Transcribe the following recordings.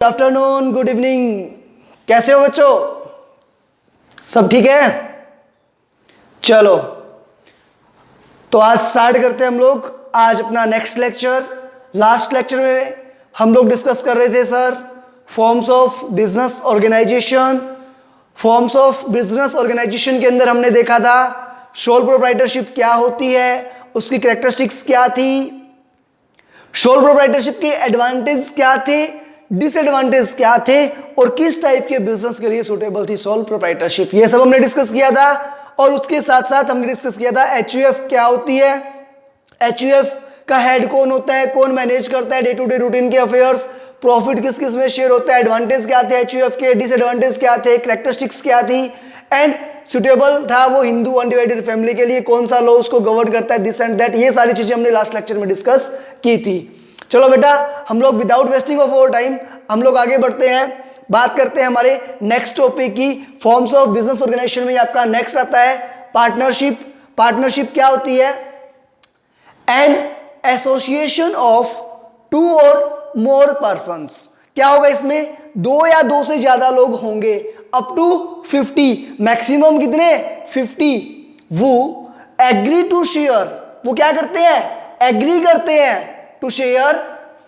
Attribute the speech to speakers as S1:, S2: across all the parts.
S1: Good afternoon, good evening. कैसे हो बच्चों? सब ठीक है? चलो तो आज स्टार्ट करते हैं हम लोग आज अपना नेक्स्ट लेक्चर। लास्ट लेक्चर में हम लोग डिस्कस कर रहे थे sir forms of business organisation. Forms of business organisation के अंदर हमने देखा था सोल प्रोप्राइटरशिप क्या होती है, उसकी कैरेक्टरिस्टिक्स क्या थी, सोल प्रोप्राइटरशिप के एडवांटेज क्या थे, डिसएडवांटेज क्या थे और किस टाइप के बिजनेस के लिए सुटेबल थी सोल प्रोप्राइटरशिप। ये सब हमने डिस्कस किया था। और उसके साथ साथ हमने डिस्कस किया था एचयूएफ क्या होती है, एचयूएफ का हेड कौन होता है, कौन मैनेज करता है डे टू डे रूटीन के अफेयर्स, प्रॉफिट किस किस में शेयर होता है, एडवांटेज क्या थे एचयूएफ के, डिसएडवांटेज क्या थे, कैरेक्टरिस्टिक्स क्या थी, एंड सुटेबल था वो हिंदू अनडिवाइडेड फैमिली के लिए, कौन सा लॉ उसको गवर्न करता है, दिस एंड दैट। ये सारी चीजें हमने लास्ट लेक्चर में डिस्कस की थी। चलो बेटा हम लोग without wasting of over time हम लोग आगे बढ़ते हैं, बात करते हैं हमारे नेक्स्ट टॉपिक की। फॉर्म्स ऑफ बिजनेस ऑर्गेनाइजेशन में आपका नेक्स्ट आता है पार्टनरशिप। पार्टनरशिप क्या होती है? एन एसोसिएशन ऑफ टू और मोर पर्संस। क्या होगा इसमें? दो या दो से ज्यादा लोग होंगे, अप टू 50, मैक्सिमम कितने? 50। वो एग्री टू शेयर, वो क्या करते हैं? एग्री करते हैं टू शेयर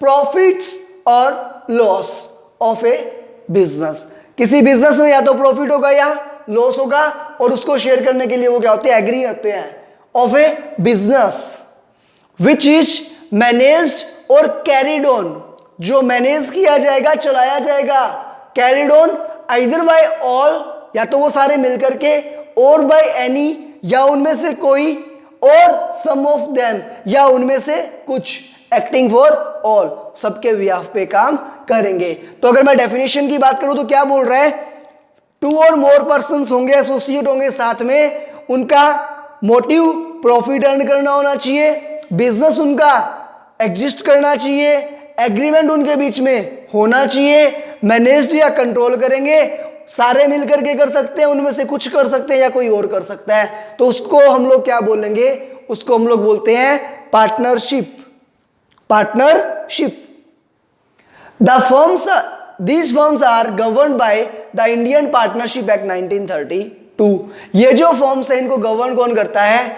S1: प्रॉफिट्स और लॉस ऑफ ए बिजनेस। किसी बिजनेस में या तो प्रॉफिट होगा या लॉस होगा और उसको शेयर करने के लिए वो क्या होते हैं? एग्री करते हैं of A business which is managed और कैरिड ऑन, जो मैनेज किया जाएगा, चलाया जाएगा, carried on either bye all, या तो वो सारे मिलकर के, और बाय एनी, या उनमें से कोई, और सम ऑफ देम, या उनमें से कुछ, एक्टिंग फॉर ऑल, सबके बिहाफ पे काम करेंगे। तो अगर मैं डेफिनेशन की बात करूं तो क्या बोल रहा है? टू और मोर पर्संस होंगे, एसोसिएट होंगे साथ में, उनका मोटिव प्रॉफिट अर्न करना होना चाहिए, बिजनेस उनका एग्जिस्ट करना चाहिए, एग्रीमेंट उनके बीच में होना चाहिए, मैनेज्ड या कंट्रोल करेंगे, सारे मिलकर के कर सकते हैं, उनमें से कुछ कर सकते हैं या कोई और कर सकता है, तो उसको हम लोग क्या बोलेंगे? उसको हम लोग बोलते हैं partnership. Partnership. These firms are governed by the Indian Partnership Act 1932। ये जो फॉर्म्स है इनको गवर्न कौन करता है?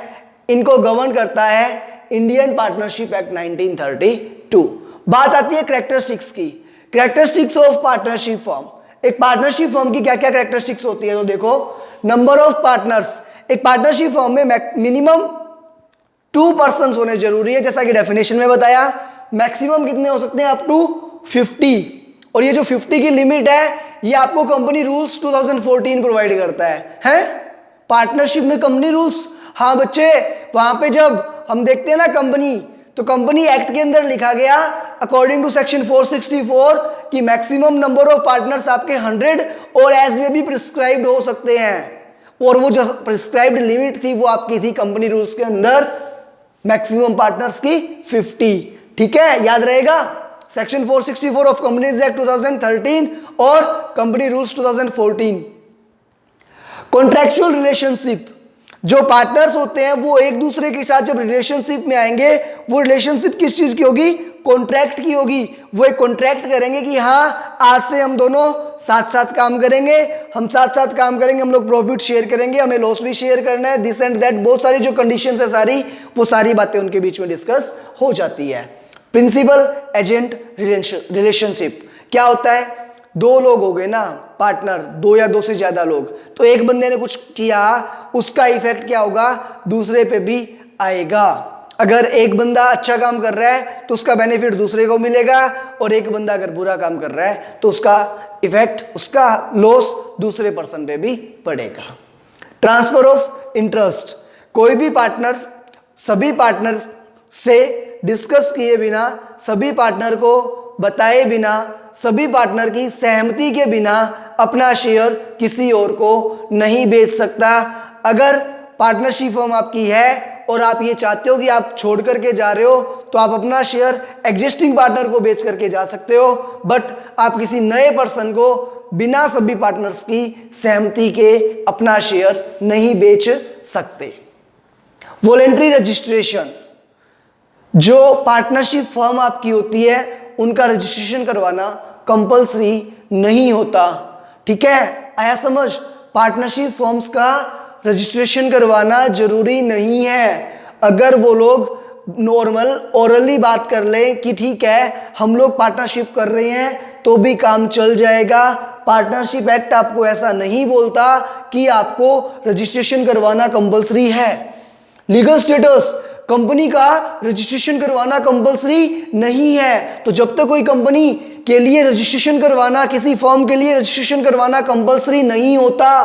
S1: इनको गवर्न करता है इंडियन पार्टनरशिप एक्ट 1932। बात आती है कैरेक्टरिस्टिक्स की। Characteristics of partnership form. एक पार्टनरशिप फॉर्म की क्या क्या कैरेक्टरिस्टिक्स होती है? तो देखो, नंबर ऑफ पार्टनर्स। एक पार्टनरशिप फॉर्म में मिनिमम 2 पर्सन्स होने जरूरी है, जैसा कि डेफिनेशन में बताया। मैक्सिमम कितने हो सकते हैं? Up to 50। और ये जो 50 की लिमिट है ये आपको कंपनी रूल्स 2014 प्रोवाइड करता है? पार्टनरशिप में कंपनी रूल्स। हाँ बच्चे, वहां पे जब हम देखते हैं ना कंपनी, तो कंपनी एक्ट के अंदर लिखा गया अकॉर्डिंग टू सेक्शन 464 कि मैक्सिमम नंबर ऑफ पार्टनर्स आपके 100 और एज में भी प्रिस्क्राइब्ड हो सकते हैं। और वो जो प्रिस्क्राइब्ड लिमिट थी वो आपकी थी कंपनी रूल्स के अंदर मैक्सिमम पार्टनर्स की 50। ठीक है, याद रहेगा। सेक्शन 464 ऑफ कंपनीज एक्ट 2013 और कंपनी रूल्स 2014। Contractual relationship. जो पार्टनर्स होते हैं वो एक दूसरे के साथ जब रिलेशनशिप में आएंगे, वो रिलेशनशिप किस चीज की होगी? कॉन्ट्रैक्ट की होगी। वो एक कॉन्ट्रैक्ट करेंगे कि हाँ आज से हम दोनों साथ साथ काम करेंगे, हम साथ साथ काम करेंगे, हम लोग प्रॉफिट शेयर करेंगे, हमें लॉस भी शेयर करना है, दिस एंड दैट। बहुत सारी जो कंडीशंस है सारी, वो सारी बातें उनके बीच में डिस्कस हो जाती है। प्रिंसिपल एजेंट रिलेशनशिप क्या होता है? दो लोग हो गए ना पार्टनर, दो या दो से ज्यादा लोग, तो एक बंदे ने कुछ किया, उसका इफेक्ट क्या होगा? दूसरे पे भी आएगा। अगर एक बंदा अच्छा काम कर रहा है तो उसका बेनिफिट दूसरे को मिलेगा, और एक बंदा अगर बुरा काम कर रहा है तो उसका इफेक्ट, उसका लॉस दूसरे पर्सन पे भी पड़ेगा। Transfer of interest. कोई भी पार्टनर सभी पार्टनर से डिस्कस किए बिना, सभी पार्टनर को बताए बिना, सभी पार्टनर की सहमति के बिना अपना शेयर किसी और को नहीं बेच सकता। अगर पार्टनरशिप फर्म आपकी है और आप ये चाहते हो कि आप छोड़ करके जा रहे हो, तो आप अपना शेयर एग्जिस्टिंग पार्टनर को बेच करके जा सकते हो, बट आप किसी नए पर्सन को बिना सभी पार्टनर्स की सहमति के अपना शेयर नहीं बेच सकते। Voluntary registration. जो पार्टनरशिप फर्म आपकी होती है उनका रजिस्ट्रेशन करवाना कंपल्सरी नहीं होता। ठीक है, आया समझ? पार्टनरशिप फर्म्स का रजिस्ट्रेशन करवाना जरूरी नहीं है। अगर वो लोग नॉर्मल ओरली बात कर लें कि ठीक है हम लोग पार्टनरशिप कर रहे हैं तो भी काम चल जाएगा। पार्टनरशिप एक्ट आपको ऐसा नहीं बोलता कि आपको रजिस्ट्रेशन करवाना कंपलसरी है। लीगल स्टेटस, कंपनी का रजिस्ट्रेशन करवाना कंपलसरी नहीं है। तो जब तक कोई कंपनी के लिए रजिस्ट्रेशन करवाना, किसी फर्म के लिए रजिस्ट्रेशन करवाना कंपलसरी नहीं होता,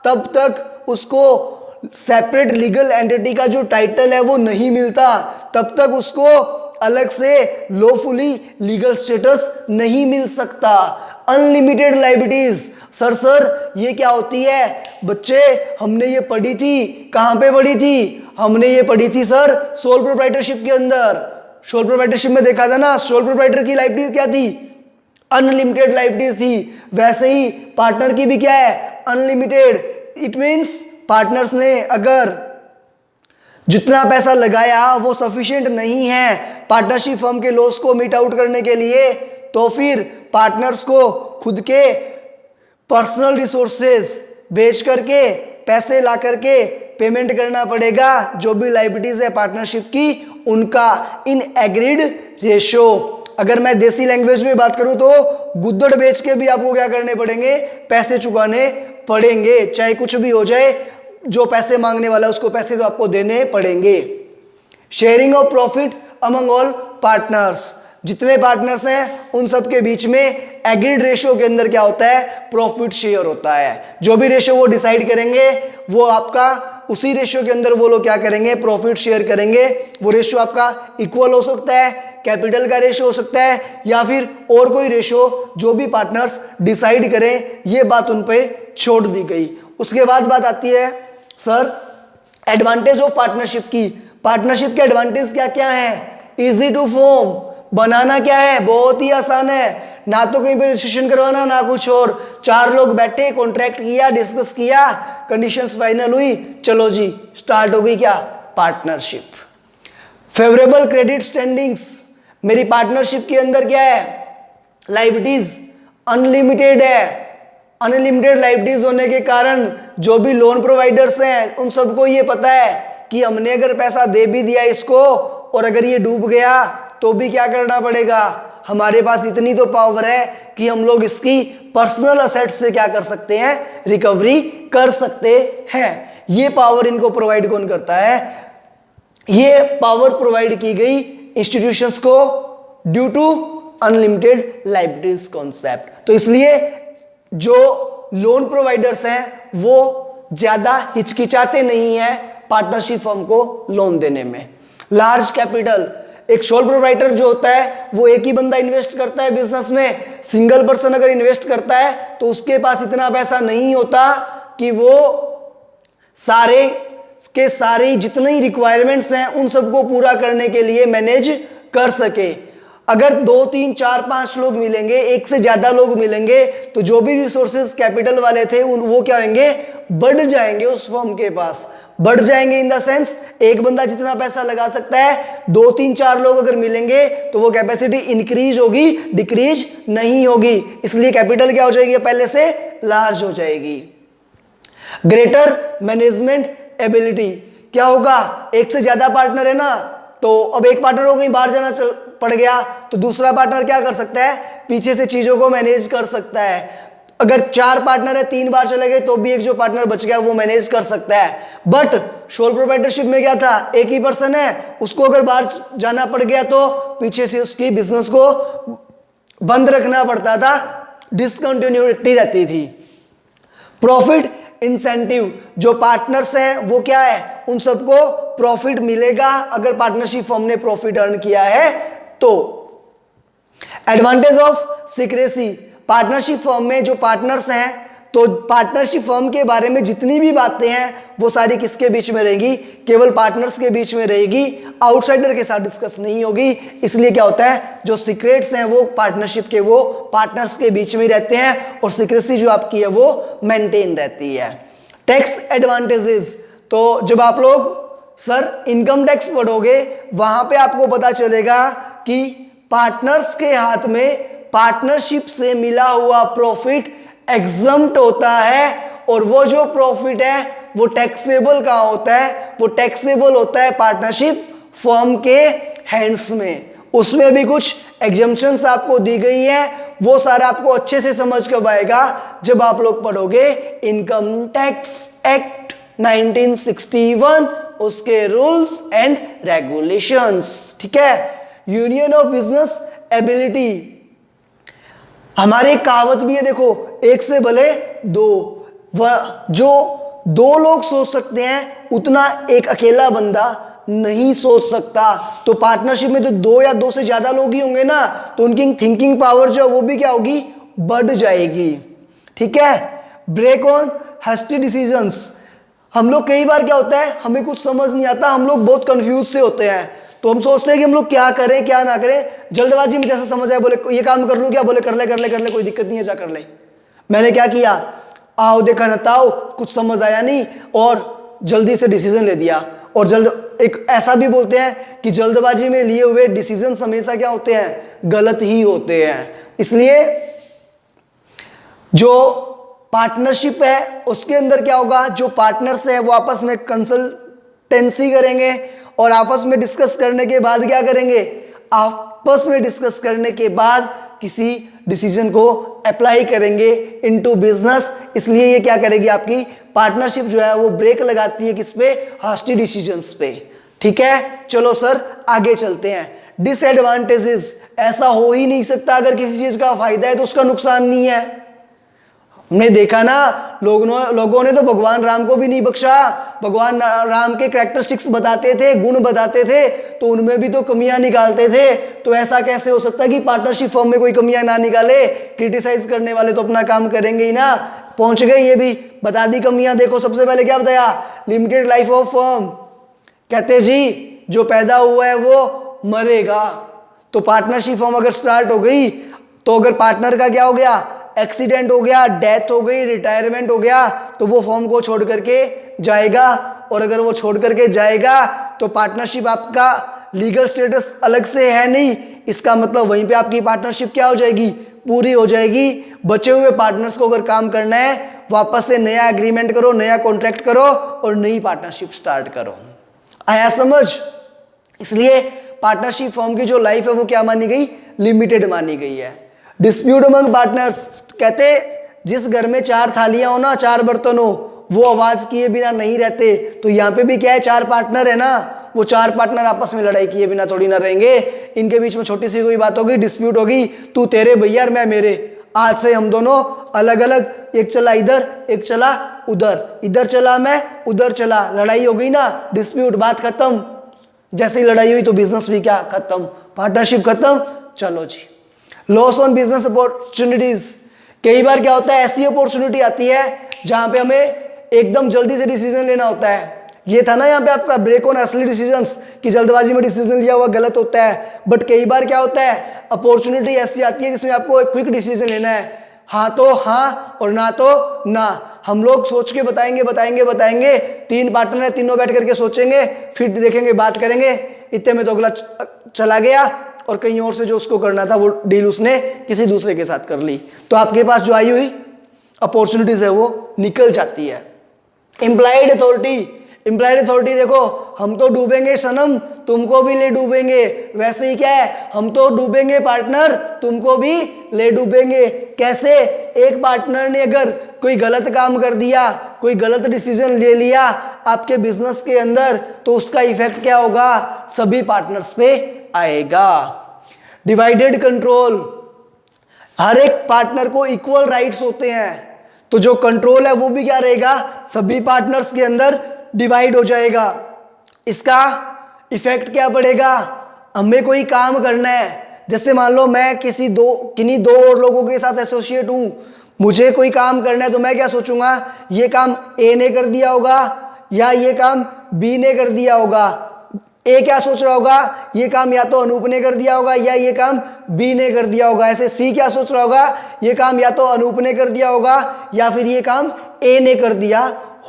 S1: तब तक उसको सेपरेट लीगल एंटिटी का जो टाइटल है वो नहीं मिलता, तब तक उसको अलग से लॉफुली लीगल स्टेटस नहीं मिल सकता। अनलिमिटेड लायबिलिटीज, सर ये क्या होती है? बच्चे हमने ये पढ़ी थी, कहाँ पे पढ़ी थी? हमने ये पढ़ी थी सर सोल प्रोप्राइटरशिप के अंदर। सोल प्रोप्राइटरशिप में देखा था ना, सोल प्रोप्राइटर की लायबिलिटीज क्या थी? अनलिमिटेड लायबिलिटीज थी। वैसे ही पार्टनर की भी क्या है? अनलिमिटेड। इट मीन्स पार्टनर्स ने अगर जितना पैसा लगाया वो सफिशिएंट नहीं है पार्टनरशिप फर्म के लॉस को मीट आउट करने के लिए, तो फिर पार्टनर्स को खुद के पर्सनल रिसोर्सेज बेच करके, पैसे ला करके पेमेंट करना पड़ेगा। जो भी लायबिलिटीज है पार्टनरशिप की, उनका इन एग्रीड रेशो। अगर मैं देसी लैंग्वेज में बात करूं तो गुद्दड़ बेच के भी आपको क्या करने पड़ेंगे? पैसे चुकाने पड़ेंगे। चाहे कुछ भी हो जाए, जो पैसे मांगने वाला है उसको पैसे तो आपको देने पड़ेंगे। Sharing of profit among all partners, जितने पार्टनर्स हैं उन सब के बीच में एग्रीड रेशियो के अंदर क्या होता है? प्रॉफिट शेयर होता है। जो भी रेशियो वो डिसाइड करेंगे वो आपका उसी रेशियो के अंदर वो लोग क्या करेंगे? प्रॉफिट शेयर करेंगे। वो रेशियो आपका इक्वल हो सकता है, कैपिटल का रेशियो हो सकता है, या फिर और कोई रेशियो जो भी पार्टनर्स डिसाइड करें, ये बात उन पे छोड़ दी गई। उसके बाद बात आती है सर एडवांटेज ऑफ पार्टनरशिप की। पार्टनरशिप के एडवांटेज क्या क्या है? इजी टू फॉर्म, बनाना क्या है? बहुत ही आसान है। ना तो कहीं पे रजिस्ट्रेशन करवाना, ना कुछ और। 4 लोग बैठे, कॉन्ट्रैक्ट किया, डिस्कस किया, कंडीशंस फाइनल हुई, चलो जी स्टार्ट हो गई क्या? पार्टनरशिप। फेवरेबल क्रेडिट स्टैंडिंग्स, मेरी पार्टनरशिप के अंदर क्या है? लायबिलिटीज अनलिमिटेड है। अनलिमिटेड लायबिलिटीज होने के कारण जो भी लोन प्रोवाइडर्स हैं उन सबको ये पता है कि हमने अगर पैसा दे भी दिया इसको और अगर ये डूब गया तो भी क्या करना पड़ेगा? हमारे पास इतनी तो पावर है कि हम लोग इसकी पर्सनल असेट्स से क्या कर सकते हैं? रिकवरी कर सकते हैं। ये पावर इनको प्रोवाइड कौन करता है? ये पावर प्रोवाइड की गई इंस्टीट्यूशंस को due to unlimited liabilities concept. तो इसलिए जो लोन प्रोवाइडर्स हैं वो ज्यादा हिचकिचाते नहीं है पार्टनरशिप फर्म को लोन देने में। लार्ज कैपिटल, एक सोल प्रोप्राइटर जो होता है वो एक ही बंदा इन्वेस्ट करता है बिजनेस में। सिंगल पर्सन अगर इन्वेस्ट करता है तो उसके पास इतना पैसा नहीं होता कि वो सारे के सारे जितने ही रिक्वायरमेंट्स हैं उन सबको पूरा करने के लिए मैनेज कर सके। अगर 2, 3, 4, 5 लोग मिलेंगे, एक से ज्यादा लोग मिलेंगे, तो जो भी रिसोर्सेज कैपिटल वाले थे वो क्या होंगे? बढ़ जाएंगे उस फर्म के पास। बढ़ जाएंगे इन द सेंस एक बंदा जितना पैसा लगा सकता है, 2, 3, 4 लोग अगर मिलेंगे तो वो कैपेसिटी इंक्रीज होगी, डिक्रीज नहीं होगी। इसलिए कैपिटल क्या हो जाएगी? पहले से लार्ज हो जाएगी। ग्रेटर मैनेजमेंट एबिलिटी, क्या होगा? एक से ज्यादा पार्टनर है ना, तो अब एक पार्टनर को कहीं बाहर जाना पड़ गया तो दूसरा पार्टनर क्या कर सकता है? पीछे से चीजों को मैनेज कर सकता है। अगर 4 पार्टनर है, 3 बार चले गए तो भी एक जो पार्टनर बच गया वो मैनेज कर सकता है। बट सोल प्रोप्राइटरशिप में क्या था? एक ही पर्सन है, उसको अगर बाहर जाना पड़ गया तो पीछे से उसकी बिजनेस को बंद रखना पड़ता था, डिसकंटिन्यूटी रहती थी। प्रॉफिट इंसेंटिव, जो पार्टनर्स हैं वो क्या है? उन सबको प्रॉफिट मिलेगा अगर पार्टनरशिप फर्म ने प्रॉफिट अर्न किया है तो। Advantage of secrecy, partnership firm में जो पार्टनर्स हैं तो पार्टनरशिप फर्म के बारे में जितनी भी बातें हैं वो सारी किसके बीच में रहेगी? केवल पार्टनर्स के बीच में रहेगी, आउटसाइडर के साथ डिस्कस नहीं होगी। इसलिए क्या होता है? जो सीक्रेट्स हैं वो पार्टनरशिप के वो पार्टनर्स के बीच में रहते हैं और सीक्रेसी जो आपकी है वो मेंटेन रहती है। टैक्स एडवांटेजेस, तो जब आप लोग सर इनकम टैक्स पढ़ोगे वहां पे आपको पता चलेगा कि पार्टनर्स के हाथ में पार्टनरशिप से मिला हुआ प्रॉफिट एग्जम्प्ट होता है, और वो जो प्रॉफिट है वो टैक्सेबल कहाँ होता है? वो टैक्सेबल होता है पार्टनरशिप फर्म के हैंड्स में। उसमें भी कुछ एग्जम्पशंस आपको दी गई है, वो सारा आपको अच्छे से समझ कब आएगा? जब आप लोग पढ़ोगे इनकम टैक्स एक्ट 1961, उसके रूल्स एंड रेगुलेशंस। ठीक है, यूनियन ऑफ बिजनेस एबिलिटी, हमारी एक कहावत भी है, देखो, एक से भले दो। जो दो लोग सोच सकते हैं उतना एक अकेला बंदा नहीं सोच सकता। तो पार्टनरशिप में तो दो या दो से ज्यादा लोग ही होंगे ना, तो उनकी थिंकिंग पावर जो है वो भी क्या होगी? बढ़ जाएगी। ठीक है, ब्रेक ऑन हैस्टी डिसीजंस, हम लोग कई बार क्या होता है, हमें कुछ समझ नहीं आता, हम लोग बहुत कंफ्यूज से होते हैं, तो हम सोचते हैं कि हम लोग क्या करें क्या ना करें, जल्दबाजी में जैसा समझ आए, बोले ये काम कर लूं क्या, बोले कर ले कर ले कर ले, कोई दिक्कत नहीं है, जा कर ले। मैंने क्या किया, आओ देखा न ताओ, कुछ समझ आया नहीं और जल्दी से डिसीजन ले दिया। और एक ऐसा भी बोलते हैं कि जल्दबाजी में लिए हुए डिसीजन हमेशा क्या होते हैं? गलत ही होते हैं। इसलिए जो पार्टनरशिप है उसके अंदर क्या होगा, जो पार्टनर्स है वो आपस में कंसल्टेंसी करेंगे और आपस में डिस्कस करने के बाद क्या करेंगे? आपस में डिस्कस करने के बाद किसी डिसीजन को अप्लाई करेंगे इनटू बिजनेस। इसलिए ये क्या करेगी, आपकी पार्टनरशिप जो है वो ब्रेक लगाती है किस पे? हास्टी डिसीजंस पे। ठीक है, चलो सर आगे चलते हैं। डिसएडवांटेजेस, ऐसा हो ही नहीं सकता, अगर किसी चीज का फायदा है तो उसका नुकसान नहीं है। हमने देखा ना, लोगों ने तो भगवान राम को भी नहीं बख्शा। भगवान राम के कैरेक्टरिस्टिक्स बताते थे, गुण बताते थे, तो उनमें भी तो कमियां निकालते थे। तो ऐसा कैसे हो सकता है कि पार्टनरशिप फर्म में कोई कमियां ना निकाले? क्रिटिसाइज करने वाले तो अपना काम करेंगे ही ना। पहुंच गए, ये भी बता दी कमियां। देखो, सबसे पहले क्या बताया? लिमिटेड लाइफ ऑफ फर्म, कहते जी जो पैदा हुआ है वो मरेगा। तो पार्टनरशिप फर्म अगर स्टार्ट हो गई तो अगर पार्टनर का क्या हो गया? एक्सीडेंट हो गया, डेथ हो गई, रिटायरमेंट हो गया, तो वो फर्म को छोड़ करके जाएगा। और अगर वो छोड़ करके जाएगा तो पार्टनरशिप आपका लीगल स्टेटस अलग से है नहीं, इसका मतलब वहीं पे आपकी पार्टनरशिप क्या हो जाएगी? पूरी हो जाएगी। बचे हुए पार्टनर्स को अगर काम करना है, वापस से नया एग्रीमेंट करो, नया कॉन्ट्रैक्ट करो और नई पार्टनरशिप स्टार्ट करो। आया समझ? इसलिए पार्टनरशिप फर्म की जो लाइफ है वो क्या मानी गई? लिमिटेड मानी गई है। डिस्प्यूट अमंग पार्टनर्स, कहते जिस घर में 4 थालियां हो ना, 4 बर्तन हो, वो आवाज किए बिना नहीं रहते। तो यहाँ पे भी क्या है? 4 पार्टनर है ना, वो 4 पार्टनर आपस में लड़ाई किए बिना थोड़ी ना रहेंगे। इनके बीच में छोटी सी कोई बात होगी, डिस्प्यूट होगी, तू तेरे भैया और मैं मेरे, आज से हम दोनों अलग अलग, एक चला इधर एक चला उधर, इधर चला मैं उधर चला, लड़ाई हो गई ना, डिस्प्यूट, बात खत्म। जैसे ही लड़ाई हुई तो बिजनेस भी क्या? खत्म, पार्टनरशिप खत्म। चलो जी। लॉस ऑन बिजनेस अपॉर्चुनिटीज, कई बार क्या होता है, ऐसी अपॉर्चुनिटी आती है जहां पे हमें एकदम जल्दी से डिसीजन लेना होता है। ये था ना यहाँ पे आपका ब्रेक ऑन असली डिसीजंस, कि जल्दबाजी में डिसीजन लिया हुआ गलत होता है। बट कई बार क्या होता है, अपॉर्चुनिटी ऐसी आती है जिसमें आपको एक क्विक डिसीजन लेना है, हाँ तो हाँ और ना तो ना। हम लोग सोच के बताएंगे बताएंगे बताएंगे, 3 पार्टनर है, तीनों बैठ करके सोचेंगे, फिर देखेंगे, बात करेंगे, इतने में तो अगला चला गया और कहीं और से जो उसको करना था वो डील उसने किसी दूसरे के साथ कर ली। तो आपके पास जो आई हुई अपॉर्चुनिटीज है वो निकल जाती है। इम्प्लाइड अथॉरिटी, इम्प्लाइड अथॉरिटी देखो, हम तो डूबेंगे सनम, तुमको भी ले डूबेंगे। वैसे ही क्या है, हम तो डूबेंगे पार्टनर, तुमको भी ले डूबेंगे। कैसे? एक पार्टनर ने अगर कोई गलत काम कर दिया, कोई गलत डिसीजन ले लिया आपके बिजनेस के अंदर, तो उसका इफेक्ट क्या होगा? सभी पार्टनर्स पे आएगा। डिवाइडेड कंट्रोल, हर एक पार्टनर को इक्वल राइट्स होते हैं, तो जो कंट्रोल है वो भी क्या रहेगा? सभी पार्टनर्स के अंदर डिवाइड हो जाएगा। इसका इफेक्ट क्या पड़ेगा? हमें कोई काम करना है, जैसे मान लो मैं किन्हीं 2 और लोगों के साथ एसोसिएट हूं, मुझे कोई काम करना है, तो मैं क्या सोचूंगा, ये काम ए ने कर दिया होगा या ये काम बी ने कर दिया होगा। ए क्या सोच रहा होगा, ये काम या तो अनूप ने कर दिया होगा या ये काम बी ने कर दिया होगा। ऐसे सी क्या सोच रहा होगा, ये काम या तो अनूप ने कर दिया होगा या फिर ये काम ए ने कर दिया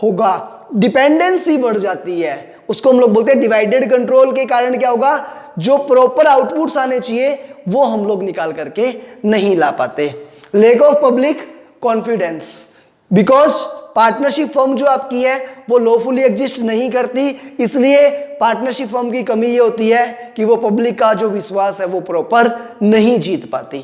S1: होगा। डिपेंडेंसी बढ़ जाती है, उसको हम लोग बोलते हैं डिवाइडेड कंट्रोल के कारण क्या होगा, जो प्रॉपर आउटपुट्स आने चाहिए वो हम लोग निकाल करके नहीं ला पाते। Lack of public confidence, because partnership firm जो आपकी है वो लॉफुली एग्जिस्ट नहीं करती, इसलिए पार्टनरशिप फर्म की कमी ये होती है कि वो पब्लिक का जो विश्वास है वो प्रॉपर नहीं जीत पाती।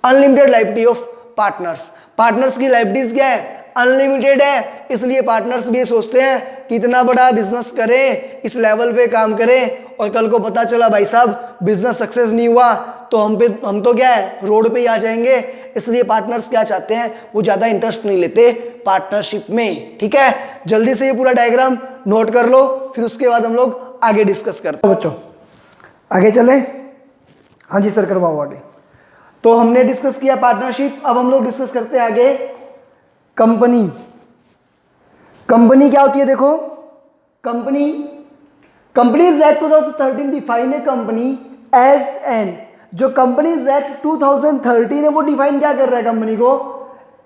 S1: Unlimited liability of partners, partners की लाइबिलिटीज क्या है? अनलिमिटेड है, इसलिए पार्टनर्स भी ये सोचते हैं कि इतना बड़ा बिजनेस करें, इस लेवल पे काम करें, और कल को पता चला भाई साहब बिजनेस सक्सेस नहीं हुआ तो हम तो क्या है, रोड पे ही आ जाएंगे। इसलिए पार्टनर्स क्या चाहते हैं, वो ज़्यादा इंटरेस्ट नहीं लेते पार्टनरशिप में। ठीक है, जल्दी से ये पूरा डायग्राम नोट कर लो, फिर उसके बाद हम लोग आगे डिस्कस करते हैं। बच्चों आगे चले, हाँ जी सर करवाओ आगे। तो हमने डिस्कस किया पार्टनरशिप, अब हम लोग डिस्कस करते हैं आगे कंपनी। कंपनी क्या होती है? देखो companies act 2013 define a company as an, जो कंपनीज एक्ट 2013 है वो डिफाइन क्या कर रहा है कंपनी को?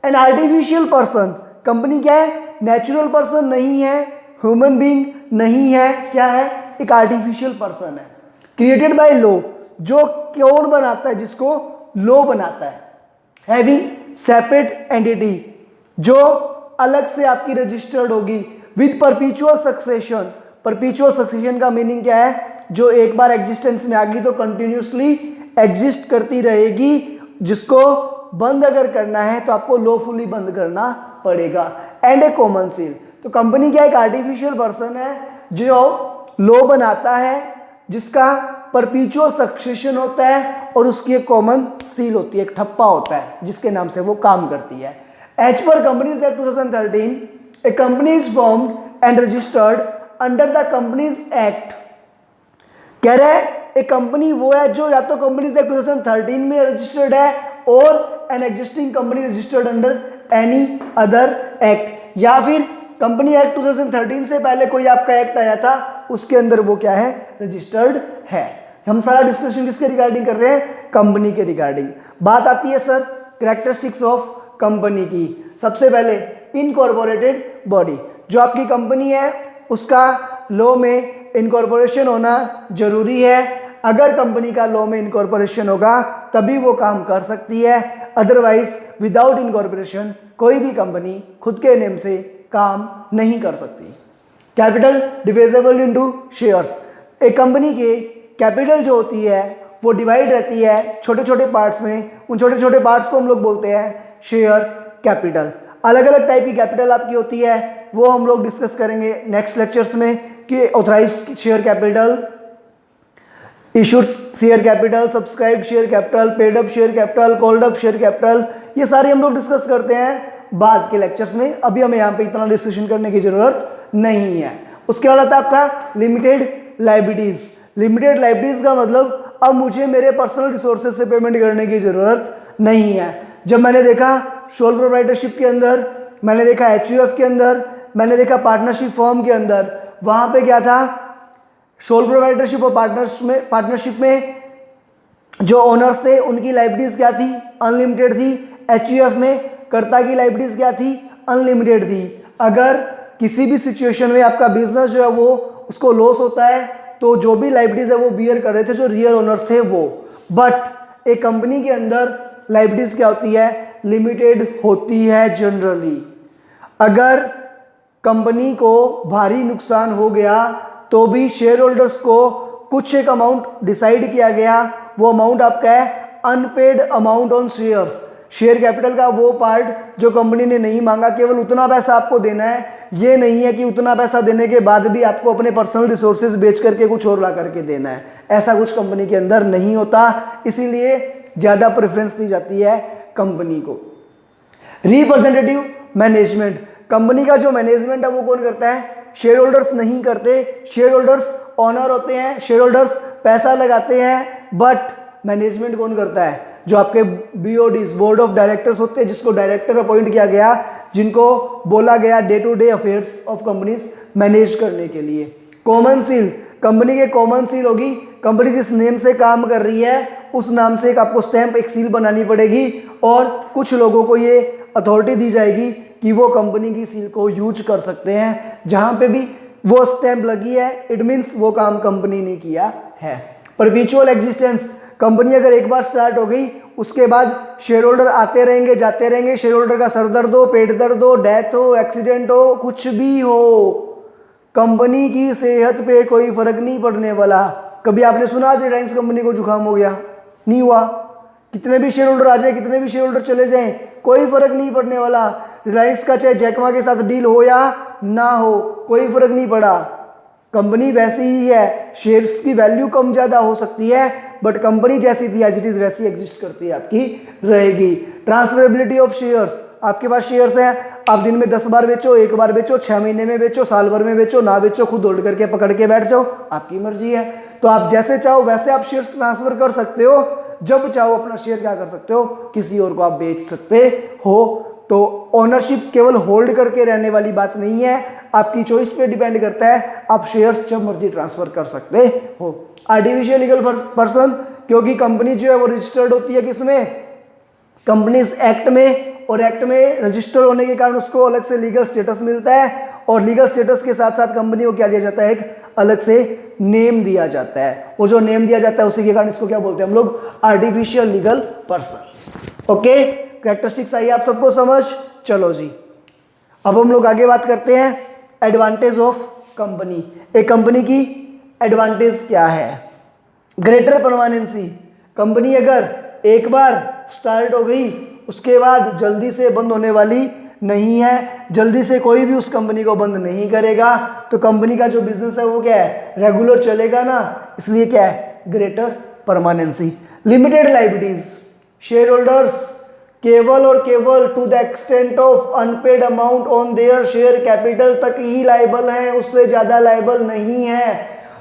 S1: An artificial person. कंपनी क्या है? नेचुरल पर्सन नहीं है, ह्यूमन बीइंग नहीं है, क्या है? एक आर्टिफिशियल पर्सन है, क्रिएटेड बाय लॉ। जो कौन बनाता है? जिसको लॉ बनाता है। हैविंग सेपरेट एंटिटी, जो अलग से आपकी रजिस्टर्ड होगी, विद परपीचुअल सक्सेशन। परपीचुअल सक्सेशन का मीनिंग क्या है? जो एक बार एग्जिस्टेंस में आ गई तो कंटिन्यूसली एग्जिस्ट करती रहेगी, जिसको बंद अगर करना है तो आपको लॉफुली बंद करना पड़ेगा। एंड ए कॉमन सील, तो कंपनी क्या एक आर्टिफिशियल पर्सन है जो लॉ बनाता है, जिसका परपीचुअल सक्सेशन होता है और उसकी एक कॉमन सील होती है, एक ठप्पा होता है जिसके नाम से वो काम करती है। As per companies act 2013 a company is formed and registered under the companies act. कह रहा है एक कंपनी वो है जो या तो कंपनीज एक्ट 2013 में रजिस्टर्ड है और an existing company registered under any other act, या फिर कंपनी एक्ट 2013 से पहले कोई आपका एक्ट आया था उसके अंदर वो क्या है? रजिस्टर्ड है। हम सारा डिस्कशन किसके रिगार्डिंग कर रहे हैं? कंपनी के रिगार्डिंग। बात आती है सर कैरेक्टरिस्टिक्स ऑफ कंपनी की। सबसे पहले इनकॉर्पोरेटेड बॉडी, जो आपकी कंपनी है उसका लॉ में इनकॉर्पोरेशन होना जरूरी है। अगर कंपनी का लॉ में इनकॉर्पोरेशन होगा तभी वो काम कर सकती है, अदरवाइज विदाउट इनकॉर्पोरेशन कोई भी कंपनी खुद के नेम से काम नहीं कर सकती। कैपिटल डिविजिबल इनटू शेयर्स, एक कंपनी के कैपिटल जो होती है वो डिवाइड रहती है छोटे छोटे पार्ट्स में, उन छोटे छोटे पार्ट्स को हम लोग बोलते हैं शेयर कैपिटल। अलग अलग टाइप की कैपिटल आपकी होती है, वो हम लोग डिस्कस करेंगे नेक्स्ट लेक्चर्स में कि authorised share capital, issued share capital, subscribed share capital, paid up share capital, called up share capital, ये सारे हम लोग डिस्कस करते हैं बाद के लेक्चर्स में। अभी हमें यहाँ पे इतना डिस्कशन करने की जरूरत नहीं है। उसके बाद आता है आपका लिमिटेड लाइबिलिटीज। लिमिटेड लाइबिलिटीज का मतलब अब मुझे मेरे पर्सनल रिसोर्सेज से पेमेंट करने की जरूरत नहीं है। जब मैंने देखा सोल प्रोप्राइटरशिप के अंदर, मैंने देखा एचयूएफ के अंदर, मैंने देखा पार्टनरशिप फर्म के अंदर, वहाँ पे क्या था? सोल प्रोप्राइटरशिप और पार्टनरशिप में जो ओनर्स थे उनकी लाइबिलिटीज क्या थी? अनलिमिटेड थी। एचयूएफ में कर्ता की लाइबिलिटीज क्या थी? अनलिमिटेड थी। अगर किसी भी सिचुएशन में आपका बिजनेस जो है वो उसको लॉस होता है तो जो भी लाइबिलिटीज है वो बियर कर रहे थे जो रियल ओनर्स थे वो। बट एक कंपनी के अंदर लाइबिलिटीज क्या होती है? लिमिटेड होती है जनरली। अगर कंपनी को भारी नुकसान हो गया तो भी शेयर होल्डर्स को कुछ एक अमाउंट डिसाइड किया गया, वो अमाउंट आपका है unpaid amount on shares. Share capital का वो पार्ट जो कंपनी ने नहीं मांगा, केवल उतना पैसा आपको देना है। ये नहीं है कि उतना पैसा देने के बाद भी आपको अपने पर्सनल रिसोर्सेज बेच करके कुछ और ला करके देना है, ऐसा कुछ कंपनी के अंदर नहीं होता। इसीलिए ज़्यादा प्रेफरेंस दी जाती है कंपनी को। रिप्रेजेंटेटिव मैनेजमेंट, कंपनी का जो मैनेजमेंट है वो कौन करता है? शेयर होल्डर्स नहीं करते। शेयर होल्डर्स ऑनर होते हैं, शेयर होल्डर्स पैसा लगाते हैं, बट मैनेजमेंट कौन करता है? जो आपके बीओडीज बोर्ड ऑफ डायरेक्टर्स होते हैं, जिसको डायरेक्टर अपॉइंट किया गया, जिनको बोला गया day to day affairs of companies manage करने के लिए। कॉमन सील, कंपनी के कॉमन सील होगी। कंपनी जिस नेम से काम कर रही है उस नाम से एक आपको स्टैंप, एक सील बनानी पड़ेगी और कुछ लोगों को ये अथॉरिटी दी जाएगी कि वो कंपनी की सील को यूज कर सकते हैं। जहाँ पे भी वो स्टैंप लगी है इट मीन्स वो काम कंपनी ने किया है। परपीचुअल एग्जिस्टेंस, कंपनी अगर एक बार स्टार्ट हो गई उसके बाद शेयर होल्डर आते रहेंगे जाते रहेंगे, शेयर होल्डर का सर दर्द हो, पेट दर्द हो, डेथ हो, एक्सीडेंट हो, कुछ भी हो, कंपनी की सेहत पे कोई फर्क नहीं पड़ने वाला। कभी आपने सुना रिलायंस कंपनी को जुकाम हो गया? नहीं हुआ। कितने भी शेयर होल्डर आ जाए, कितने भी शेयर होल्डर चले जाएं, कोई फर्क नहीं पड़ने वाला। रिलायंस का चाहे जैकमा के साथ डील हो या ना हो, कोई फर्क नहीं पड़ा। कंपनी वैसी ही है, शेयर्स की वैल्यू कम ज़्यादा हो सकती है बट कंपनी जैसी थी एज इट इज़ वैसी एग्जिस्ट करती है, आपकी रहेगी। ट्रांसफरेबिलिटी ऑफ शेयर्स, आपके पास शेयर्स हैं, आप दिन में 10 बार बेचो, 1 बार बेचो, 6 महीने में बेचो, साल भर में बेचो, ना बेचो, खुद होल्ड करके पकड़ के बैठ जाओ, आपकी मर्जी है। तो आप जैसे चाहो वैसे आप शेयर्स ट्रांसफर कर सकते हो, जब चाहो अपना शेयर क्या कर सकते हो, किसी और को आप बेच सकते हो। तो ओनरशिप केवल होल्ड करके रहने वाली बात नहीं है, आपकी चॉइस पे डिपेंड करता है, आप शेयर्स जब मर्जी ट्रांसफर कर सकते हो। आर्टिफिशियल लीगल पर्सन, क्योंकि कंपनी जो है वो रजिस्टर्ड होती है किसमें, कंपनीज एक्ट में, और एक्ट में रजिस्टर्ड होने के कारण उसको अलग से लीगल स्टेटस मिलता है, और लीगल स्टेटस के साथ साथ कंपनी को क्या दिया जाता है, एक अलग से नेम दिया जाता है। वो जो नेम दिया जाता है उसी के कारण इसको क्या बोलते हैं हम लोग, artificial legal person. Okay, characteristics आई आप सबको समझ। चलो जी, अब हम लोग आगे बात करते हैं एडवांटेज ऑफ कंपनी। एक कंपनी की एडवांटेज क्या है, ग्रेटर परमानेंसी। कंपनी अगर एक बार स्टार्ट हो गई उसके बाद जल्दी से बंद होने वाली नहीं है, जल्दी से कोई भी उस कंपनी को बंद नहीं करेगा। तो कंपनी का जो बिजनेस है वो क्या है, रेगुलर चलेगा ना, इसलिए क्या है, greater permanency. Limited liabilities, shareholders केवल और केवल to the extent of unpaid amount on their share capital तक ही लायबल हैं, उससे ज़्यादा लायबल नहीं है।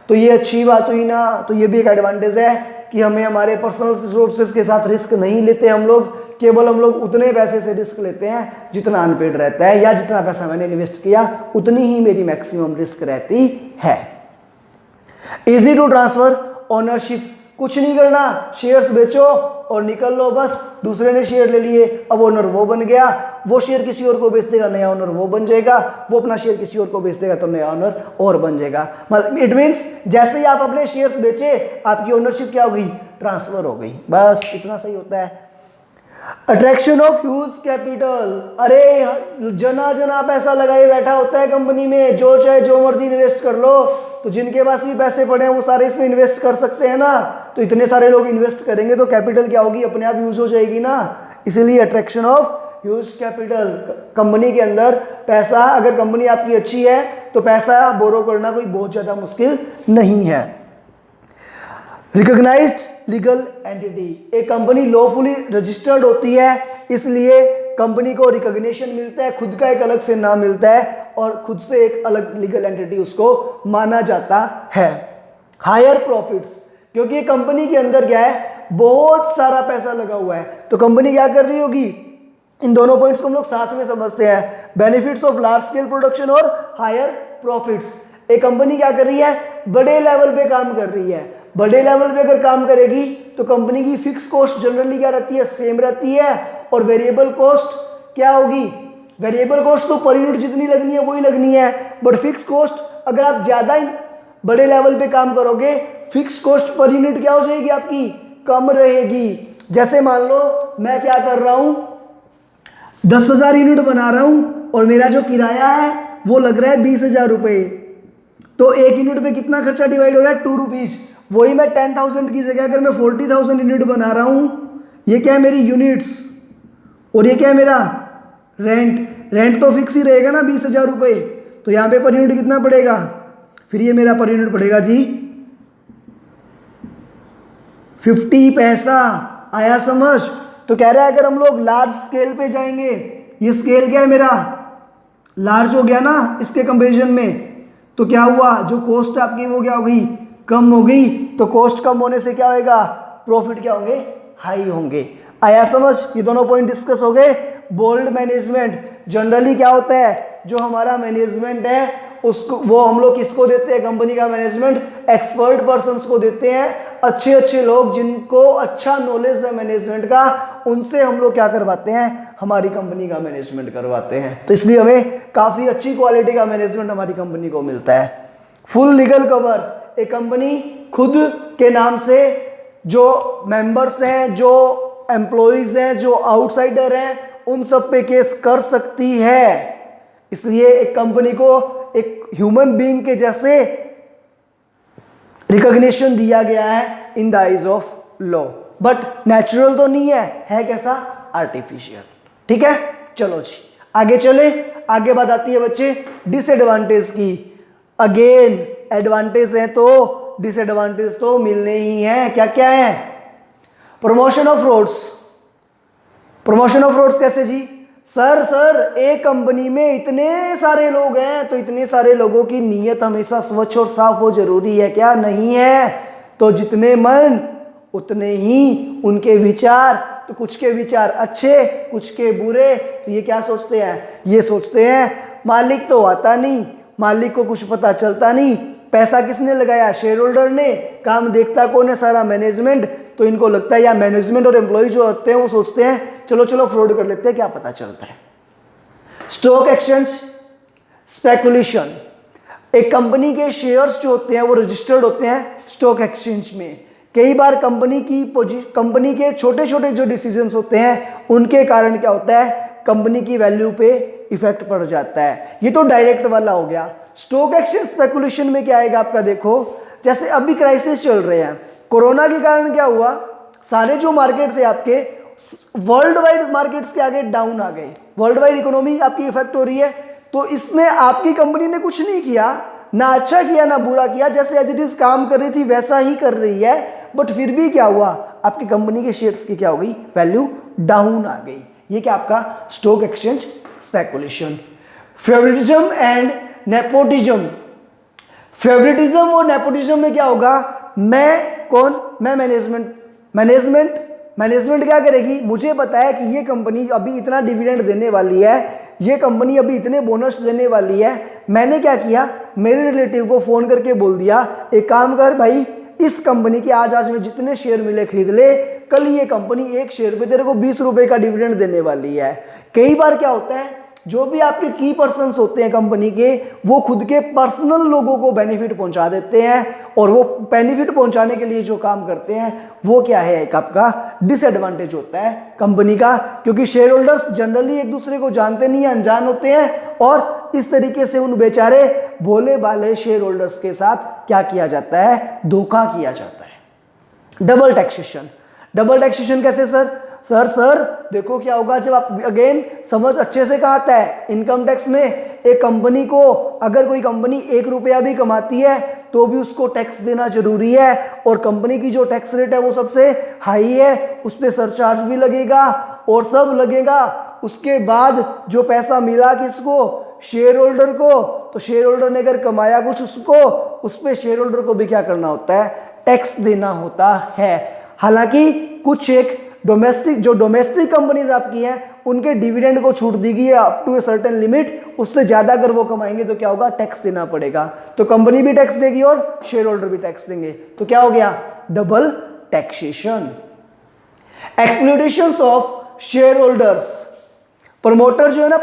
S1: तो ये अच्छी बात हुई ना। तो ये भी एक एडवांटेज है कि हमें हमारे पर्सनल रिसोर्सेज के साथ रिस्क नहीं लेते हम लोग, केवल हम लोग उतने पैसे से रिस्क लेते हैं जितना अनपेड रहता है, या जितना पैसा मैंने इन्वेस्ट किया उतनी ही मेरी मैक्सिमम रिस्क रहती है। इजी टू ट्रांसफर ओनरशिप, कुछ नहीं करना, शेयर्स बेचो और निकल लो बस। दूसरे ने शेयर ले लिए, अब ओनर वो बन गया, वो शेयर किसी और को बेच देगा, नया ओनर वो बन जाएगा, वो अपना शेयर किसी और को बेच देगा तो नया ओनर और बन जाएगा। मतलब इट मीन्स जैसे ही आप अपने शेयर्स बेचे आपकी ओनरशिप क्या हो गई, ट्रांसफर हो गई, बस इतना सही होता है। अट्रैक्शन ऑफ ह्यूज कैपिटल, अरे जना जना पैसा लगाए बैठा होता है कंपनी में, जो चाहे जो मर्जी इन्वेस्ट कर लो। तो जिनके पास भी पैसे पड़े हैं वो सारे इसमें इन्वेस्ट कर सकते हैं ना। तो इतने सारे लोग इन्वेस्ट करेंगे तो कैपिटल क्या होगी, अपने आप यूज हो जाएगी ना। इसीलिए attraction of huge capital, company के अंदर पैसा, अगर कंपनी आपकी अच्छी है तो पैसा बोरो करना कोई बहुत ज़्यादा मुश्किल नहीं है। रिकॉग्नाइज्ड लीगल एंटिटी, एक कंपनी लॉफुली रजिस्टर्ड होती है, इसलिए कंपनी को रिकॉग्निशन मिलता है, खुद का एक अलग से नाम मिलता है और खुद से एक अलग लीगल एंटिटी उसको माना जाता है। हायर प्रॉफिट्स, क्योंकि ये कंपनी के अंदर क्या है, बहुत सारा पैसा लगा हुआ है, तो कंपनी क्या कर रही होगी, इन दोनों पॉइंट्स को हम लोग साथ में समझते हैं, benefits of large scale production और हायर प्रॉफिट्स। एक कंपनी क्या कर रही है, बड़े लेवल पे काम कर रही है। बड़े लेवल पे अगर काम करेगी तो कंपनी की फिक्स कॉस्ट जनरली क्या रहती है, सेम रहती है, और वेरिएबल कॉस्ट क्या होगी, वेरिएबल कॉस्ट तो पर यूनिट जितनी लगनी है वही लगनी है, बट फिक्स कॉस्ट अगर आप ज़्यादा ही बड़े लेवल पे काम करोगे, फिक्स कॉस्ट पर यूनिट क्या हो जाएगी आपकी, कम रहेगी। जैसे मान लो मैं क्या कर रहा हूँ, 10,000 यूनिट बना रहा हूँ और मेरा जो किराया है वो लग रहा है 20,000 रुपये, तो एक यूनिट पे कितना खर्चा डिवाइड हो रहा है, 2 रुपीज़। वही मैं 10,000 की जगह अगर मैं 40,000 यूनिट बना रहा हूँ, ये क्या है मेरी यूनिट्स, और ये क्या है मेरा रेंट। रेंट तो फिक्स ही रहेगा ना 20,000 रुपये, तो यहाँ पे पर यूनिट कितना पड़ेगा, फिर ये मेरा पर यूनिट पड़ेगा जी 50 पैसा। आया समझ। तो कह रहा है अगर हम लोग लार्ज स्केल पे जाएंगे, ये स्केल क्या है मेरा, लार्ज हो गया ना इसके कंपेरिजन में, तो क्या हुआ, जो कॉस्ट आपकी वो क्या हो गई, कम हो गई। तो कॉस्ट कम होने से क्या होएगा, प्रॉफिट क्या होंगे, हाई होंगे। आया समझ। ये दोनों पॉइंट डिस्कस हो गए। बोल्ड मैनेजमेंट, जनरली क्या होता है, जो हमारा मैनेजमेंट है उसको, वो हम लोग किसको देते हैं, कंपनी का मैनेजमेंट एक्सपर्ट पर्सन्स को देते हैं। अच्छे अच्छे लोग जिनको अच्छा नॉलेज है मैनेजमेंट का, उनसे हम लोग क्या करवाते हैं, हमारी कंपनी का मैनेजमेंट करवाते हैं। तो इसलिए हमें काफ़ी अच्छी क्वालिटी का मैनेजमेंट हमारी कंपनी को मिलता है। फुल लीगल कवर, एक कंपनी खुद के नाम से जो मेंबर्स हैं, जो एम्प्लॉइज हैं, जो आउटसाइडर हैं, उन सब पे केस कर सकती है। इसलिए एक कंपनी को एक ह्यूमन बीइंग के जैसे रिकॉग्निशन दिया गया है in the eyes of law, but natural तो नहीं है कैसा, आर्टिफिशियल। ठीक है, चलो जी आगे चले। आगे बात आती है बच्चे डिसएडवांटेज की। अगेन एडवांटेज है तो डिसएडवांटेज तो मिलने ही है। क्या क्या है? Promotion of frauds. Promotion of frauds कैसे जी? सर एक कंपनी में इतने सारे लोग हैं तो इतने सारे लोगों की नीयत हमेशा स्वच्छ और साफ हो जरूरी है क्या? नहीं है। तो जितने मन उतने ही उनके विचार। तो कुछ के विचार अच्छे, कुछ के बुरे। तो ये क्या सोचते हैं? ये सोचते हैं मालिक तो आता नहीं, मालिक को कुछ पता चलता नहीं, पैसा किसने लगाया? शेयर होल्डर ने। काम देखता कौन है? सारा मैनेजमेंट। तो इनको लगता है या मैनेजमेंट और एम्प्लॉय जो होते हैं वो सोचते हैं चलो फ्रॉड कर लेते हैं, क्या पता चलता है। Stock exchange speculation. एक कंपनी के शेयर्स जो होते हैं वो रजिस्टर्ड होते हैं स्टॉक एक्सचेंज में। कई बार कंपनी के छोटे छोटे जो डिसीजंस होते हैं उनके कारण क्या होता है? कंपनी की वैल्यू पे इफेक्ट पड़ जाता है। ये तो डायरेक्ट वाला हो गया। स्टॉक एक्सचेंज स्पेकुलेशन में क्या आएगा आपका? देखो जैसे अभी क्राइसिस चल रहे हैं, कोरोना के कारण क्या हुआ? सारे जो मार्केट थे आपके वर्ल्ड वाइड मार्केट्स के आगे डाउन आ गए। वर्ल्ड वाइड इकोनॉमी आपकी इफेक्ट हो रही है। तो इसमें आपकी कंपनी ने कुछ नहीं किया, ना अच्छा किया ना बुरा किया, जैसे एज इट इज काम कर रही थी वैसा ही कर रही है। बट फिर भी क्या हुआ? आपकी कंपनी के शेयर्स की क्या हो गई? वैल्यू डाउन आ गई। ये क्या आपका? Stock exchange speculation. Favouritism and nepotism. Favouritism और नेपोटिज्म में क्या होगा? मैं कौन? मैं मैनेजमेंट क्या करेगी? मुझे पता है कि ये कंपनी अभी इतना डिविडेंड देने वाली है, ये कंपनी अभी इतने बोनस देने वाली है। मैंने क्या किया? मेरे रिलेटिव को फोन करके बोल दिया एक काम कर भाई, इस कंपनी के आज में जितने शेयर मिले खरीद ले, कल ये कंपनी एक शेयर पे तेरे को 20 रुपए का डिविडेंड देने वाली है। कई बार क्या होता है, जो भी आपके की पर्सन्स होते हैं कंपनी के, वो खुद के पर्सनल लोगों को बेनिफिट पहुंचा देते हैं, और वो बेनिफिट पहुंचाने के लिए जो काम करते हैं वो क्या है? एक आपका डिसएडवांटेज होता है कंपनी का, क्योंकि शेयर होल्डर्स जनरली एक दूसरे को जानते नहीं है, अनजान होते हैं, और इस तरीके से उन बेचारे भोले भाले शेयर होल्डर्स के साथ क्या किया जाता है? धोखा किया जाता है। Double taxation. डबल टैक्सेशन कैसे सर देखो क्या होगा जब आप अगेन समझ अच्छे से कहा आता है। इनकम टैक्स में एक कंपनी को, अगर कोई कंपनी 1 रुपया भी कमाती है तो भी उसको टैक्स देना जरूरी है, और कंपनी की जो टैक्स रेट है वो सबसे हाई है, उस पर सरचार्ज भी लगेगा और सब लगेगा। उसके बाद जो पैसा मिला किसको? शेयर होल्डर को। तो शेयर होल्डर ने अगर कमाया कुछ, उसको उस पर शेयर होल्डर को भी क्या करना होता है? टैक्स देना होता है। हालांकि कुछ एक डोमेस्टिक कंपनीज आपकी हैं उनके डिविडेंड को छूट दी गई है up to a certain limit, उससे ज्यादा अगर वो कमाएंगे तो क्या होगा? टैक्स देना पड़ेगा। तो कंपनी भी टैक्स देगी और शेयर होल्डर भी टैक्स देंगे, तो क्या हो गया? Double taxation. Exploitation of share holders. Promoter जो है ना,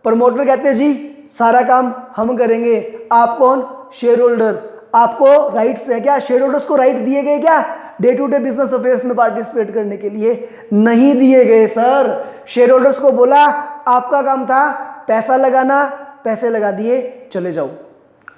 S1: प्रमोटर कहते हैं जी सारा काम हम करेंगे, आप कौन? Share holder. आपको राइट्स है क्या? शेयर होल्डर्स को राइट दिए गए क्या day to day business affairs में पार्टिसिपेट करने के लिए? नहीं दिए गए सर। शेयर होल्डर्स को बोला आपका काम था पैसा लगाना, पैसे लगा दिए, चले जाओ,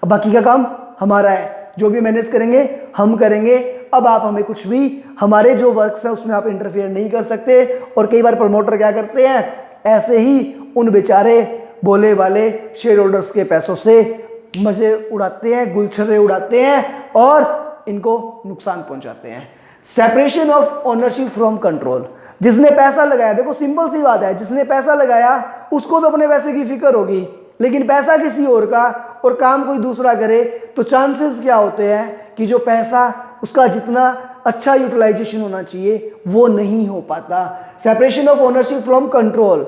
S1: अब बाकी का काम हमारा है, जो भी मैनेज करेंगे हम करेंगे, अब आप हमें कुछ भी, हमारे जो वर्क्स हैं उसमें आप इंटरफेयर नहीं कर सकते। और कई बार प्रमोटर क्या करते हैं? ऐसे ही उन बेचारे बोले वाले शेयर होल्डर्स के पैसों से मजे उड़ाते हैं, गुलछर्रे उड़ाते हैं और इनको नुकसान पहुंचाते हैं। Separation of ownership from control. जिसने पैसा लगाया, देखो सिंपल सी बात है, जिसने पैसा लगाया उसको तो अपने पैसे की फिक्र होगी, लेकिन पैसा किसी और का और काम कोई दूसरा करे तो चांसेस क्या होते हैं कि जो पैसा उसका जितना अच्छा यूटिलाइजेशन होना चाहिए वो नहीं हो पाता। Separation of ownership from control.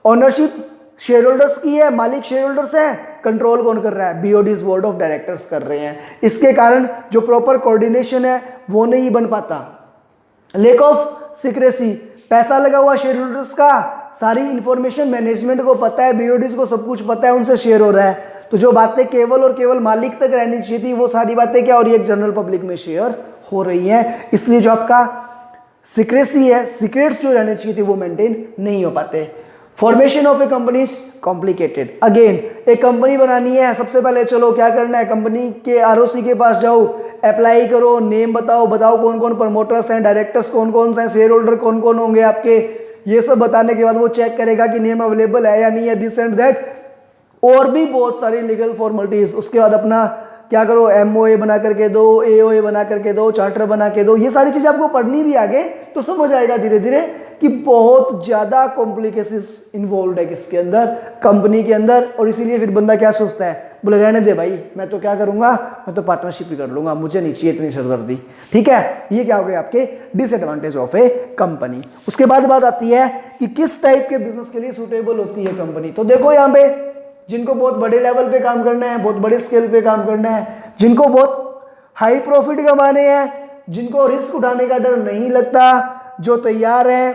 S1: Ownership share holders की है, मालिक शेयर होल्डर्स हैं, कंट्रोल कौन कर रहा है? बीओडीज बोर्ड ऑफ डायरेक्टर्स कर रहे हैं। इसके कारण जो प्रॉपर कोऑर्डिनेशन है वो नहीं बन पाता। Lack of secrecy. पैसा लगा हुआ शेयर होल्डर्स का, सारी इंफॉर्मेशन मैनेजमेंट को पता है, बीओडीज को सब कुछ पता है, उनसे शेयर हो रहा है, तो जो बातें केवल और केवल मालिक तक रहनी चाहिए थी वो सारी बातें क्या हो रही है, एक जनरल पब्लिक में शेयर हो रही है। इसलिए जो आपका सीक्रेसी है, सीक्रेट्स जो रहने चाहिए थे वो मेंटेन नहीं हो पाते। Formation of A company is complicated. Again एक कंपनी बनानी है, सबसे पहले चलो क्या करना है, कंपनी के आरओसी के पास जाओ, अप्लाई करो, नेम बताओ, बताओ कौन कौन प्रमोटर्स हैं, डायरेक्टर्स कौन कौन से हैं, शेयर होल्डर कौन कौन होंगे आपके, ये सब बताने के बाद वो चेक करेगा कि नेम अवेलेबल है या नहीं है, दिस एंड दैट, और भी बहुत सारी लीगल फॉर्मेलिटीज। उसके बाद अपना क्या करो, एमओए बना करके दो, एओए बना करके दो, चार्टर बना के दो। ये सारी चीज़ आपको पढ़नी भी आगे तो समझ आएगा धीरे धीरे कि बहुत ज़्यादा कॉम्प्लिकेशंस इन्वॉल्व है किसके अंदर, कंपनी के अंदर। और इसीलिए फिर बंदा क्या सोचता है, बोले रहने दे भाई, मैं तो क्या करूँगा, मैं तो पार्टनरशिप ही कर लूँगा, मुझे नहीं चाहिए इतनी सरदर्दी। ठीक है, ये क्या हो गया आपके डिसएडवांटेज ऑफ ए कंपनी। उसके बाद बात आती है कि किस टाइप के बिजनेस के लिए सूटेबल होती है कंपनी। तो देखो यहाँ पे जिनको बहुत बड़े लेवल पे काम करना है, बहुत बड़े स्केल पे काम करना है, जिनको बहुत हाई प्रॉफिट कमाने हैं, जिनको रिस्क उठाने का डर नहीं लगता, जो तैयार है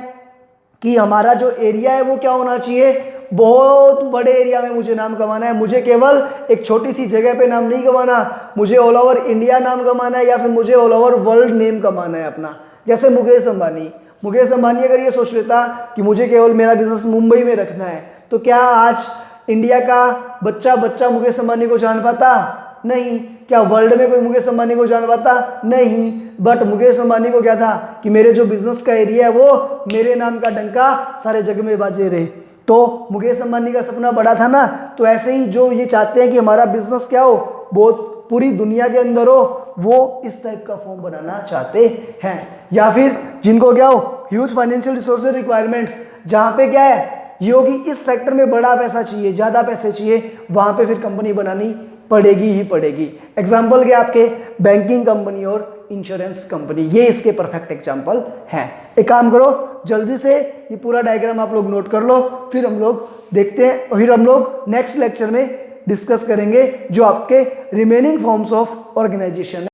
S1: कि हमारा जो एरिया है वो क्या होना चाहिए, बहुत बड़े एरिया में मुझे नाम कमाना है, मुझे केवल एक छोटी सी जगह पे नाम नहीं कमाना, मुझे ऑल ओवर इंडिया नाम कमाना है, या फिर मुझे ऑल ओवर वर्ल्ड नेम कमाना है अपना। जैसे मुकेश अंबानी अगर ये सोच लेता कि मुझे केवल मेरा बिजनेस मुंबई में रखना है, तो क्या आज इंडिया का बच्चा मुकेश अंबानी को जान पाता? नहीं। क्या वर्ल्ड में कोई मुकेश अंबानी को जान पाता? नहीं। बट मुकेश अंबानी को क्या था कि मेरे जो बिजनेस का एरिया है वो मेरे नाम का डंका सारे जग में बाजे रहे। तो मुकेश अंबानी का सपना बड़ा था ना, तो ऐसे ही जो ये चाहते हैं कि हमारा बिजनेस क्या हो, बहुत पूरी दुनिया के अंदर हो, वो इस टाइप का फॉर्म बनाना चाहते हैं। या फिर जिनको क्या हो, ह्यूज फाइनेंशियल रिसोर्सेज रिक्वायरमेंट्स, जहाँ पे क्या है ये होगी इस सेक्टर में बड़ा पैसा चाहिए, ज़्यादा पैसे चाहिए, वहाँ पे फिर कंपनी बनानी पड़ेगी ही पड़ेगी। एग्जाम्पल क्या आपके, बैंकिंग कंपनी और इंश्योरेंस कंपनी, ये इसके परफेक्ट एग्जाम्पल हैं। एक काम करो, जल्दी से ये पूरा डायग्राम आप लोग नोट कर लो, फिर हम लोग देखते हैं, फिर हम लोग नेक्स्ट लेक्चर में डिस्कस करेंगे जो आपके रिमेनिंग फॉर्म्स ऑफ ऑर्गेनाइजेशन है।